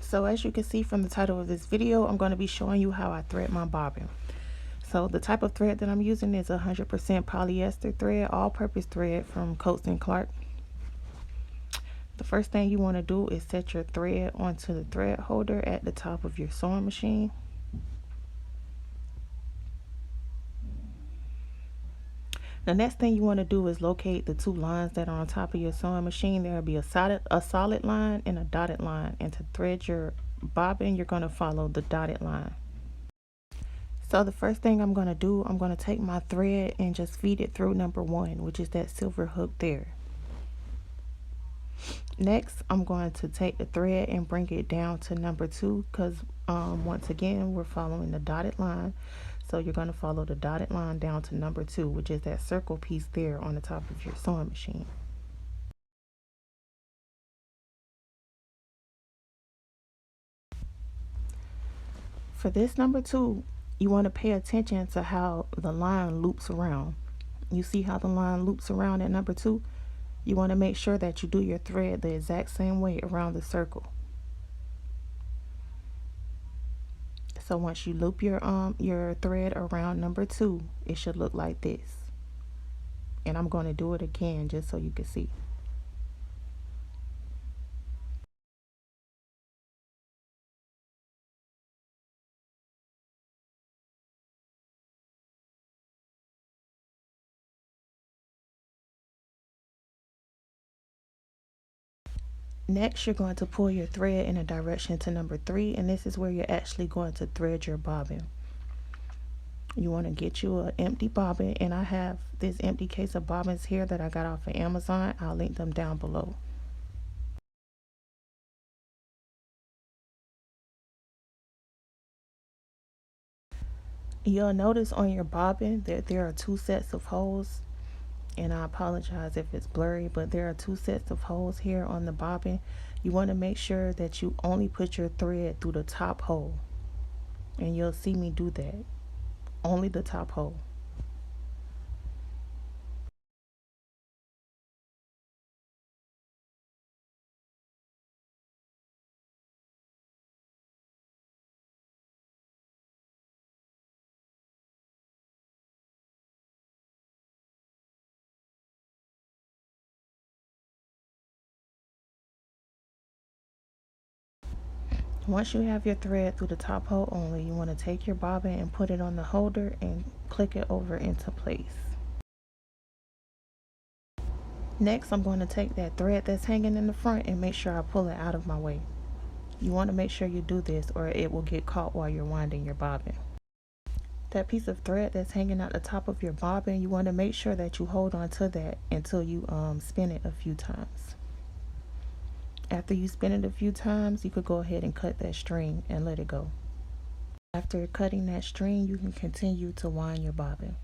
So as you can see from the title of this video, I'm going to be showing you how I thread my bobbin. So the type of thread that I'm using is 100% polyester thread, all-purpose thread from Coats and Clark. The first thing you want to do is set your thread onto the thread holder at the top of your sewing machine. The next thing you want to do is locate the two lines that are on top of your sewing machine. There will be a solid line and a dotted line, and to thread your bobbin you're going to follow the dotted line. So the first thing I'm going to do, I'm going to take my thread and just feed it through number 1, which is that silver hook there. Next, I'm going to take the thread and bring it down to number 2 because once again we're following the dotted line. So you're going to follow the dotted line down to number 2, which is that circle piece there on the top of your sewing machine. For this number 2, you want to pay attention to how the line loops around. You see how the line loops around at number 2? You want to make sure that you do your thread the exact same way around the circle. So once you loop your thread around number 2, it should look like this. And I'm going to do it again just so you can see. Next, you're going to pull your thread in a direction to number 3, and this is where you're actually going to thread your bobbin. You want to get you an empty bobbin, and I have this empty case of bobbins here that I got off of Amazon. I'll link them down below. You'll notice on your bobbin that there are 2 sets of holes, and I apologize if it's blurry, but there are 2 sets of holes here on the bobbin. You want to make sure that you only put your thread through the top hole, and you'll see me do that. Only the top hole. Once you have your thread through the top hole only, you want to take your bobbin and put it on the holder and click it over into place. Next, I'm going to take that thread that's hanging in the front and make sure I pull it out of my way. You want to make sure you do this or it will get caught while you're winding your bobbin. That piece of thread that's hanging out the top of your bobbin, you want to make sure that you hold on to that until you spin it a few times. After you spin it a few times, you could go ahead and cut that string and let it go. After cutting that string, you can continue to wind your bobbin.